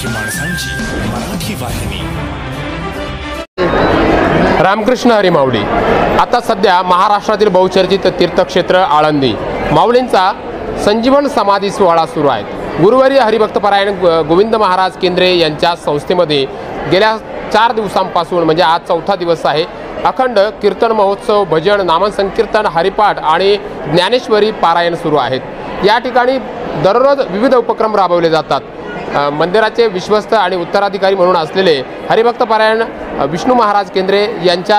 मराठी माणसांची मराठी वाहिनी। रामकृष्ण हरी माऊली। आता सध्या महाराष्ट्रातील बहुचर्चित तीर्थक्षेत्र आळंदी माऊलींचा संजीवन समाधी सोहळा सुरू आहे। गुरुवारी हरिभक्तपरायण गोविंद महाराज केंद्रे यांच्या संस्थेमध्ये गेल्या 4 दिवसांपासून म्हणजे आज चौथा दिवस आहे, अखंड कीर्तन महोत्सव, भजन, नामसंकीर्तन, हरिपाठ आणि ज्ञानेश्वरी पारायण सुरू आहेत। या ठिकाणी दररोज विविध उपक्रम राबवले जातात। मंदिराचे विश्वस्त आणि उत्तराधिकारी म्हणून असलेले हरिभक्तपरायण विष्णू महाराज केंद्रे यांच्या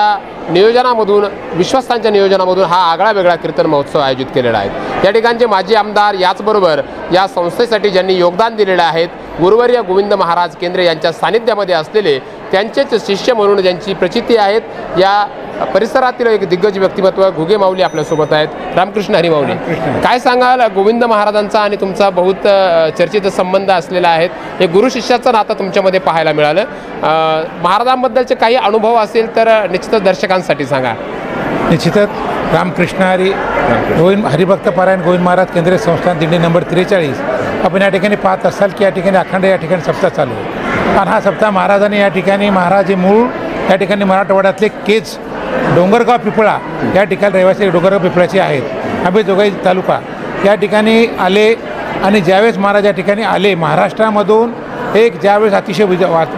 नियोजनामधून, विश्वस्तांच्या नियोजनामधून हा आगळा वेगळा कीर्तन महोत्सव आयोजित केलेला आहे। या ठिकाणचे माजी आमदार, याचबरोबर या संस्थेसाठी ज्यांनी योगदान दिलेले आहेत, गुरुवर्य गोविंद महाराज केंद्रे यांच्या सानिध्यामध्ये असलेले त्यांचेच शिष्य म्हणून ज्यांची प्रचिती आहेत, या परिसरातील एक दिग्गज व्यक्तिमत्व घुगे माऊली आपल्यासोबत आहेत। रामकृष्ण हरी माऊली, काय सांगाल? गोविंद महाराजांचा आणि तुमचा बहुत चर्चित संबंध असलेला आहे, हे गुरु शिष्याचं नातं तुमच्यामध्ये पाहायला मिळालं। महाराजांबद्दलचे काही अनुभव असेल तर निश्चितच दर्शकांसाठी सांगा। निश्चितच रामकृष्ण हरी गोविंद हरिभक्तपरायण गोविंद महाराज केंद्रीय संस्थान दिंडी नंबर 43 आपण या ठिकाणी पाहत असाल की या ठिकाणी अखंड या ठिकाणी सप्ताह चालू आहे। आणि हा सप्ताह महाराजांनी या ठिकाणी, महाराज हे मूळ या ठिकाणी मराठवाड्यातले केज डोंगरगाव पिपळा या ठिकाणी रहिवासी डोंगरगाव पिपळाचे आहेत। अंबेजोगाई तालुका या ठिकाणी आले आणि ज्यावेळेस महाराज या ठिकाणी आले, महाराष्ट्रामधून एक ज्यावेळेस अतिशय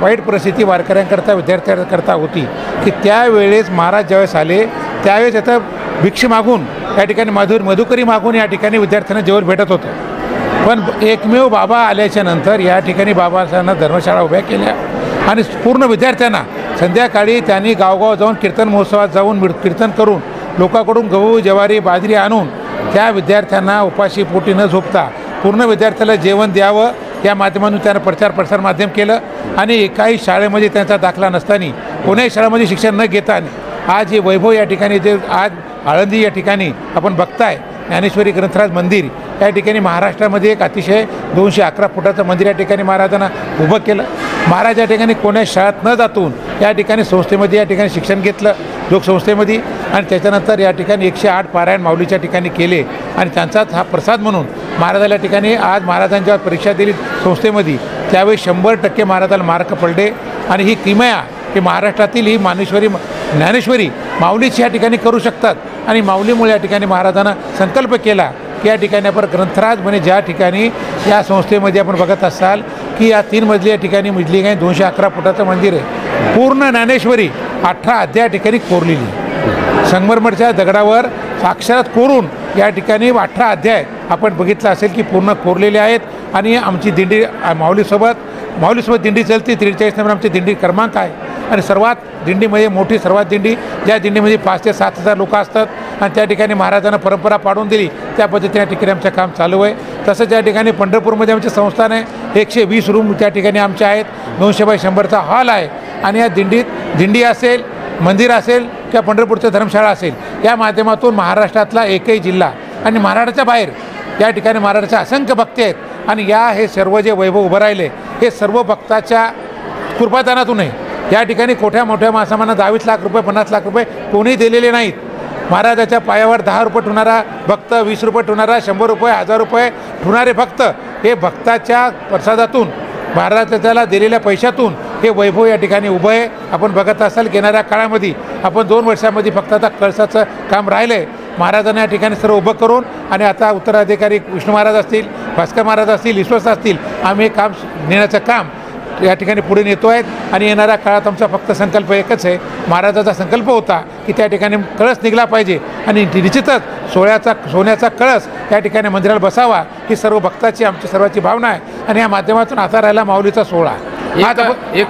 वाईट परिस्थिती वारकऱ्यांकरता, विद्यार्थ्यांकरता होती की त्यावेळेस महाराज ज्यावेळेस आले त्यावेळेस आता भिक्षा मागून या ठिकाणी मधुकरी मागून या ठिकाणी विद्यार्थ्यांना जेवण भेटत होतं। पण एकमेव बाबा आल्याच्या नंतर या ठिकाणी बाबांना धर्मशाळा उभ्या केल्या आणि पूर्ण विद्यार्थ्यांना संध्याकाळी त्यांनी गावगाव जाऊन कीर्तन महोत्सवात जाऊन कीर्तन करून लोकांकडून गहू, ज्वारी, बाजरी आणून त्या विद्यार्थ्यांना उपाशी पोटी न झोपता पूर्ण विद्यार्थ्याला जेवण द्यावं या माध्यमातून त्यानं प्रसार माध्यम केलं। आणि एकाही शाळेमध्ये त्यांचा दाखला नसताना, कोण्याही शाळेमध्ये शिक्षण न घेता आज हे वैभव या ठिकाणी जे आज आळंदी या ठिकाणी आपण बघताय, ज्ञानेश्वरी ग्रंथराज मंदिर या ठिकाणी महाराष्ट्रामध्ये एक अतिशय 211 फुटाचं मंदिर या ठिकाणी महाराजांना उभं केलं। महाराज या ठिकाणी कोण्या शाळेत न जातून या ठिकाणी संस्थेमध्ये या ठिकाणी शिक्षण घेतलं, लोकसंस्थेमध्ये, आणि त्याच्यानंतर या ठिकाणी 108 पारायण माऊलीच्या ठिकाणी केले आणि त्यांचाच हा प्रसाद म्हणून महाराजाला ठिकाणी आज महाराजांच्या परीक्षा दिली संस्थेमध्ये, त्यावेळी 100% महाराजाला मार्क पडले। आणि ही किमया की महाराष्ट्रातील ही ज्ञानेश्वरी माऊलीची या ठिकाणी करू शकतात। आणि माऊलीमुळे या ठिकाणी महाराजांना संकल्प केला की या ठिकाणी आपण ग्रंथराज म्हणजे ज्या ठिकाणी या संस्थेमध्ये आपण बघत असाल की या 3 मजली या ठिकाणी मजली काही 211 फुटाचं मंदिर आहे। पूर्ण ज्ञानेश्वरी 18 अध्याय ठिकाणी कोरलेली, संगमरमरच्या दगडावर अक्षरात कोरून या ठिकाणी 18 अध्याय आपण बघितलं असेल की पूर्ण कोरलेले आहेत। आणि आमची दिंडी माऊलीसोबत दिंडी चलते, 43 नंबर आमची दिंडी क्रमांक आहे। आणि सर्वात दिंडीमध्ये मोठी सर्वात दिंडी, ज्या दिंडीमध्ये 5 ते 7 हजार लोक असतात आणि त्या ठिकाणी महाराजांना परंपरा पाडून दिली, त्या पद्धतीने या ठिकाणी आमचं काम चालू आहे। तसंच या ठिकाणी पंढरपूरमध्ये आमचे संस्थान आहे, 120 रूम त्या ठिकाणी आमचे आहेत, 200 बाय 100चा हॉल आहे। आणि या दिंडी असेल, मंदिर असेल किंवा पंढरपूरचं धर्मशाळा असेल, या माध्यमातून महाराष्ट्रातला एकही जिल्हा आणि महाराष्ट्राच्या बाहेर या ठिकाणी महाराष्ट्राचे असंख्य भक्त आहेत। आणि हे सर्व जे वैभव उभं राहिले हे सर्व भक्ताच्या कृपादानातून आहे। या ठिकाणी मोठ्या माणसांना 20 लाख रुपये, 50 लाख रुपये कोणी दिलेले नाहीत। महाराजाच्या पायावर 10 रुपये ठेवणारा भक्त, 20 रुपये ठेवणारा, 100 रुपये, 1000 रुपये ठेवणारे भक्त, हे भक्ताच्या प्रसादातून, महाराजाला दिलेल्या पैशातून हे वैभव या ठिकाणी उभं आहे। आपण बघत असाल येणाऱ्या काळामध्ये आपण 2 वर्षामध्ये फक्त आता कळसाचं काम राहिलं आहे। महाराजांना या ठिकाणी सर्व उभं करून आणि आता उत्तराधिकारी विष्णू महाराज असतील, भास्कर महाराज असतील, विश्वस्त असतील, आम्ही हे काम नेण्याचं काम या ठिकाणी पुढे नेतो आहेत। आणि येणाऱ्या काळात आमचा फक्त संकल्प एकच आहे, महाराजाचा संकल्प होता की त्या ठिकाणी कळस निघला पाहिजे आणि निश्चितच सोन्याचा कळस या ठिकाणी मंदिराला बसावा, ही सर्व भक्ताची, आमची सर्वांची भावना आहे। आणि या माध्यमातून आता राहिला माऊलीचा सोहळा।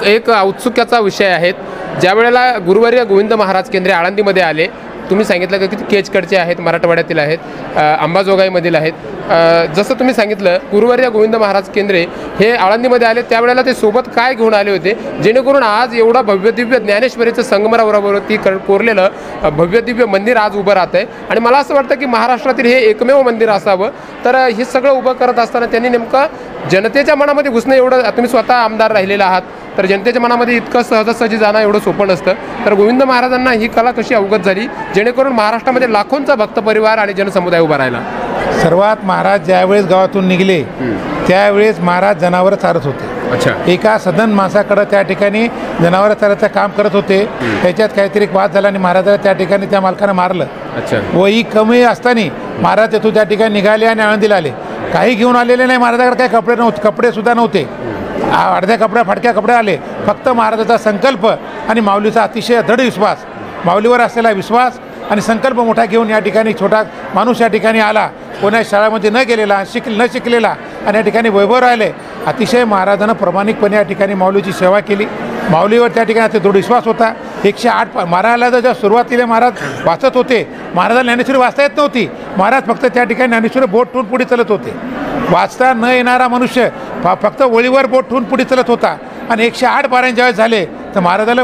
एक औत्सुक्याचा विषय आहे, ज्या वेळेला गुरुवर्य गोविंद महाराज केंद्रे आळंदीमध्ये आले, तुम्ही सांगितलं की केजकडचे आहेत, मराठवाड्यातील आहेत, अंबाजोगाईमधील आहेत। जसं तुम्ही सांगितलं गुरुवर्य गोविंद महाराज केंद्रे हे आळंदीमध्ये आले, त्यावेळेला ते सोबत काय घेऊन आले होते जेणेकरून आज एवढा भव्य दिव्य ज्ञानेश्वरीचं संगमरावरती कोरलेलं भव्य दिव्य मंदिर आज उभं राहतं आहे। आणि मला असं वाटतं की महाराष्ट्रातील हे एकमेव मंदिर असावं। तर हे सगळं उभं करत असताना त्यांनी नेमकं जनतेच्या मनामध्ये घुसणं, एवढं तुम्ही स्वतः आमदार राहिलेला आहात, तर जनतेच्या मनामध्ये इतकं सहजासहजी जाणं एवढं सोपं नसतं। तर गोविंद महाराजांना ही कला कशी अवगत झाली जेणेकरून महाराष्ट्रामध्ये लाखोंचा भक्त परिवार आणि जनसमुदाय उभा राहिला? सर्वात महाराज ज्यावेळेस गावातून निघले त्यावेळेस महाराज जनावरं चारत होते। अच्छा. एका सदन माणसाकडं त्या ठिकाणी जनावरं चारायचं काम करत होते. त्याच्यात काहीतरी वाद झाला आणि महाराजाला त्या ठिकाणी त्या मालकानं मारलं. अच्छा. वही कमी असताना महाराज तेथून त्या ठिकाणी निघाले आणि आळंदीला आले. काही घेऊन आलेले नाही, महाराजाकडे काही कपडे नव्हते, कपडेसुद्धा नव्हते, अर्ध्या कपड्या फाटक्या कपडे आले. फक्त महाराजाचा संकल्प आणि माऊलीचा अतिशय दृढ विश्वास, माऊलीवर असलेला विश्वास आणि संकल्प मोठा घेऊन या ठिकाणी छोटा माणूस या ठिकाणी आला, कोणा शाळेमध्ये न गेलेला, न शिकलेला आणि या ठिकाणी वैभव राहिले. अतिशय महाराजांना प्रामाणिकपणे या ठिकाणी माऊलीची सेवा केली. माऊलीवर त्या ठिकाणी ते दृढ विश्वास होता. 108 महाराजाला जेव्हा सुरुवातीला महाराज वाचत होते, महाराजाला ज्ञानेश्वरी वाचता येत नव्हती. महाराज फक्त त्या ठिकाणी ज्ञानेश्वरी बोट ठेवून पुढे चलत होते. वाचता न येणारा मनुष्य फक्त ओळीवर बोट ठेवून पुढे चलत होता. आणि 108 पारायण ज्यावेळेस झाले तर महाराजाला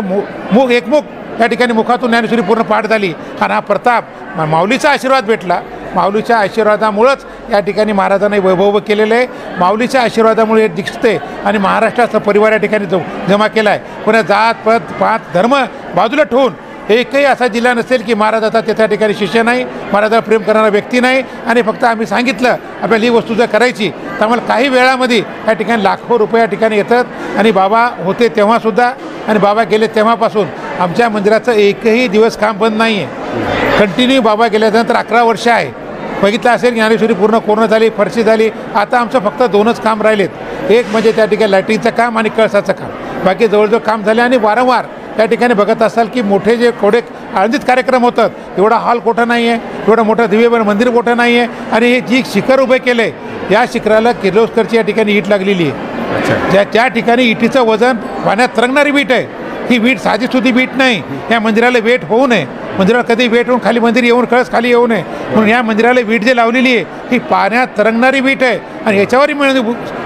एकमुख त्या ठिकाणी मुखातून ज्ञानेश्वरी पूर्ण पाठ झाली. आणि हा प्रताप माऊलीचा आशीर्वाद भेटला. माऊलीच्या आशीर्वादामुळंच या ठिकाणी महाराजांनी वैभव केलेलं आहे. माऊलीच्या आशीर्वादामुळे हे दिसते आणि महाराष्ट्राचा परिवार या ठिकाणी जमा केला आहे. कोणा जात पात धर्म बाजूला ठेवून एकही असा जिल्हा नसेल की महाराजाचा त्या ठिकाणी शिष्य नाही, महाराजाला प्रेम करणारा व्यक्ती नाही. आणि फक्त आम्ही सांगितलं आपल्याला ही वस्तू जर करायची तर आम्हाला काही वेळामध्ये या ठिकाणी लाखो रुपये या ठिकाणी येतात. आणि बाबा होते तेव्हासुद्धा आणि बाबा गेले तेव्हापासून आमच्या मंदिराचं एकही दिवस काम बंद नाही आहे. कंटिन्यू बाबा गेल्यानंतर 11 वर्ष आहे. बघितलं असेल ज्ञानेश्वरी पूर्ण झाली, फरशी झाली. आता आमचं फक्त 2च काम राहिलेत. एक म्हणजे त्या ठिकाणी लाईटिंगचं काम आणि कळसाचं काम. बाकी जवळजवळ काम झाले. आणि वारंवार त्या ठिकाणी बघत असाल की मोठे जे कोडे आळंदीत कार्यक्रम होतात, एवढा हॉल कोठं नाही आहे, एवढं मोठं दिव्य मंदिर मोठं नाही आहे. आणि हे जी शिखर उभे केले, या शिखराला किर्लोस्करची या ठिकाणी ईट लागलेली आहे. त्या ठिकाणी इटीचं वजन पाण्यात तरंगणारी वीट आहे. ही वीट साधीसुधी वीट नाही. या मंदिराला वेट होऊ नये, मंदिराला कधी वेट होऊन खाली मंदिर येऊन कळस खाली येऊ नये म्हणून या मंदिराला वीट जे लावलेली आहे ही पाण्यात तरंगणारी वीट आहे. आणि याच्यावरही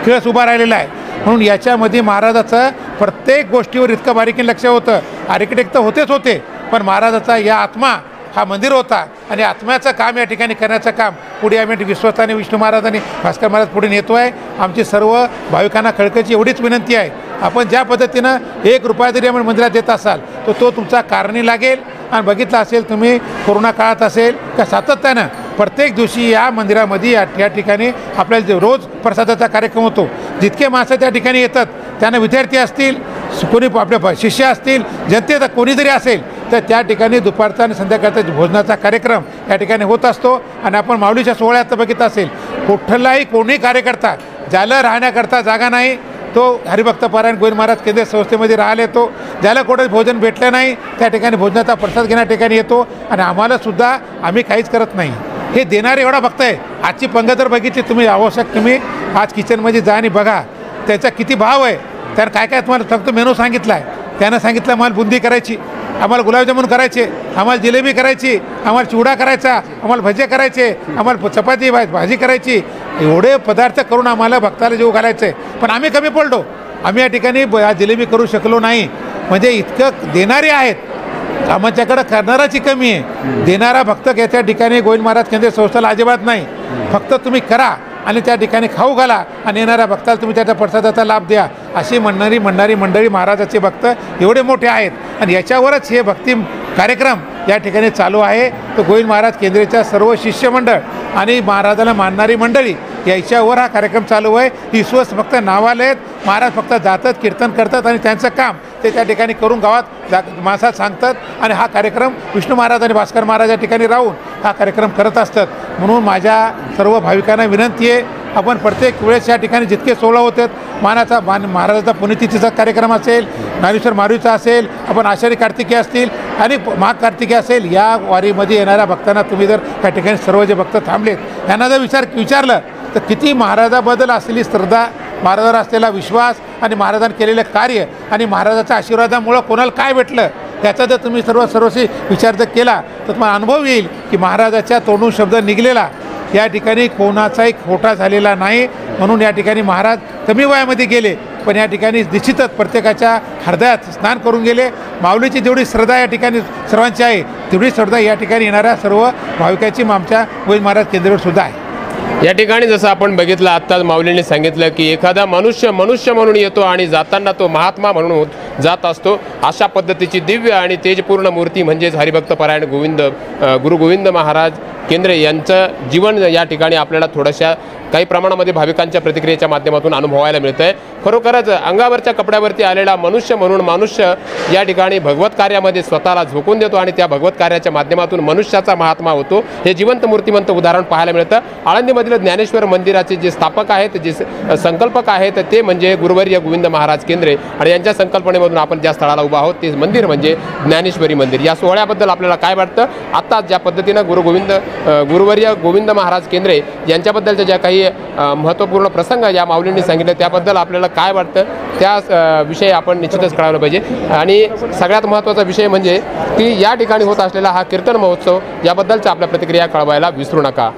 कळस उभा राहिलेला आहे. म्हणून याच्यामध्ये महाराजाचं प्रत्येक गोष्टीवर इतकं बारीकीने लक्ष होतं. आर्किटेक्ट तर होतेच होते, पण महाराजाचा या आत्मा हा मंदिर होता. आणि आत्म्याचं काम या ठिकाणी करण्याचं काम पुढे आम्ही विश्वस्ताने विष्णू महाराज आणि भास्कर महाराज पुढे नेतो आहे. आमची सर्व भाविकांना कळकळीची एवढीच विनंती आहे, आपण ज्या पद्धतीनं 1 रुपया जरी आपण मंदिरात देत असाल तर तो तुमचा कारणी लागेल. आणि बघितलं असेल तुम्ही कोरोना काळात असेल का सातत्यानं प्रत्येक दिवशी या मंदिरामध्ये या ठिकाणी आपल्याला रोज प्रसादाचा कार्यक्रम होतो. जितके माणसं त्या ठिकाणी येतात त्यांना विद्यार्थी असतील, कोणी आपले शिष्य असतील, जनतेचा कोणी जरी असेल तर त्या ठिकाणी दुपारचा आणि संध्याकाळचा भोजनाचा कार्यक्रम या ठिकाणी होत असतो. आणि आपण माऊलीच्या सोहळ्यात बघितलं असेल कुठलाही कोणी कार्यकर्ता ज्याला राहण्याकरता जागा नाही तो हरिभक्त पारायण गोविंद महाराज केंद्रीय संस्थेमध्ये राहायला येतो. ज्याला कुठे भोजन भेटलं नाही त्या ठिकाणी भोजनाचा प्रसाद घेण्या ठिकाणी येतो. आणि आम्हालासुद्धा आम्ही काहीच करत नाही, हे देणारे एवढा भक्त आहे. आजची पंगत जर बघितली तुम्ही आवश्यक तुम्ही आज किचनमध्ये जा आणि बघा त्याचा किती भाव आहे. त्यानं काय तुम्हाला फक्त मेनू सांगितला आहे. त्यानं सांगितलं आम्हाला बुंदी करायची, आम्हाला गुलाबजामुन करायचे, आम्हाला जिलेबी करायची, आम्हाला चिवडा करायचा, आम्हाला भजे करायचे, आम्हाला चपाती भाजी करायची. एवढे पदार्थ करून आम्हाला भक्ताला जेव घालायचं आहे. पण आम्ही कमी पडलो, आम्ही या ठिकाणी जिलेबी करू शकलो नाही. म्हणजे इतकं देणारे आहेत, आमच्याकडं करणाराची कमी आहे. देणारा भक्त त्या ठिकाणी गोविंद महाराज केंद्रीय संस्थेला अजिबात नाही. फक्त तुम्ही करा आणि त्या ठिकाणी खाऊ घाला आणि येणाऱ्या भक्ताला तुम्ही त्याच्या प्रसादाचा लाभ द्या. अशी म्हणणारी मंडळी महाराजाचे भक्त एवढे मोठे आहेत. आणि याच्यावरच हे भक्ती कार्यक्रम या ठिकाणी चालू आहे. तर गोविंद महाराज केंद्रेच्या सर्व शिष्यमंडळ आणि महाराजाला मानणारी मंडळी याच्यावर हा कार्यक्रम चालू आहे. विश्वास फक्त नावाले आहेत, महाराज फक्त जातात, कीर्तन करतात आणि त्यांचं काम ते त्या ठिकाणी करून गावात माणसात सांगतात. आणि हा कार्यक्रम विष्णू महाराज आणि भास्कर महाराज या ठिकाणी राहून हा कार्यक्रम करत असतात. म्हणून माझ्या सर्व भाविकांना विनंती आहे, आपण प्रत्येक वेळेस या ठिकाणी जितके सोहळा होतात, महाराजाचा पुण्यतिथीचा कार्यक्रम असेल, ज्ञानेश्वर मारुतीचा असेल, आपण आषाढी कार्तिकी असतील आणि माघ कार्तिकी असेल, या वारीमध्ये येणाऱ्या भक्तांना तुम्ही जर त्या ठिकाणी सर्व जे भक्त थांबलेत यांना जर विचारलं तर किती महाराजाबद्दल असलेली श्रद्धा, महाराजांवर असलेला विश्वास आणि महाराजांनी केलेलं कार्य आणि महाराजाच्या आशीर्वादामुळं कोणाला काय भेटलं त्याचा जर तुम्ही सर्वस्वी विचार जर केला तर तुम्हाला अनुभव येईल की महाराजाच्या तोंडून शब्द निघलेला या ठिकाणी कोणाचाही खोटा झालेला नाही. म्हणून या ठिकाणी महाराज कमी वयामध्ये गेले, पण या ठिकाणी निश्चितच प्रत्येकाच्या हृदयात स्नान करून गेले. माऊलीची जेवढी श्रद्धा या ठिकाणी सर्वांची आहे तेवढी श्रद्धा या ठिकाणी येणाऱ्या सर्व भाविकाची आमच्या गोविंद महाराज केंद्रावर सुद्धा आहे. या ठिकाणी जसं आपण बघितलं आत्ताच माऊलींनी सांगितलं की एखादा मनुष्य म्हणून येतो आणि जाताना तो महात्मा म्हणून जात असतो. अशा पद्धतीची दिव्य आणि तेजपूर्ण मूर्ती म्हणजेच हरिभक्त पारायण गुरु गोविंद महाराज केंद्रे यांचं जीवन या ठिकाणी आपल्याला थोड्याशा काही प्रमाणामध्ये भाविकांच्या प्रतिक्रियेच्या माध्यमातून अनुभवायला मिळतं आहे। खरोखरच अंगावरच्या कपड्यावरती आलेला मनुष्य म्हणून मनुष्य या ठिकाणी भगवत कार्यामध्ये स्वतःला झोकून देतो आणि त्या भगवत कार्याच्या माध्यमातून मनुष्याचा महात्मा होतो, हे जिवंत मूर्तिमंत उदाहरण पाहायला मिळतं। आळंदीमधील ज्ञानेश्वर मंदिराचे जे स्थापक आहेत, जे संकल्पक आहेत, ते म्हणजे गुरुवर्य गोविंद महाराज केंद्रे आणि यांच्या संकल्पनेमधून आपण ज्या स्थळाला उभा आहोत ते मंदिर म्हणजे ज्ञानेश्वरी मंदिर। या सोहळ्याबद्दल आपल्याला काय वाटतं? आता ज्या पद्धतीनं गुरुवर्य गोविंद महाराज केंद्रे यांच्याबद्दलच्या ज्या काही महत्त्वपूर्ण प्रसंग या माऊलींनी सांगितले त्याबद्दल आपल्याला काय वाटतं त्या विषयी आपण निश्चितच कळवलं पाहिजे। आणि सगळ्यात महत्त्वाचा विषय म्हणजे की या ठिकाणी होत असलेला हा कीर्तन महोत्सव याबद्दलच्या आपल्या प्रतिक्रिया कळवायला विसरू नका।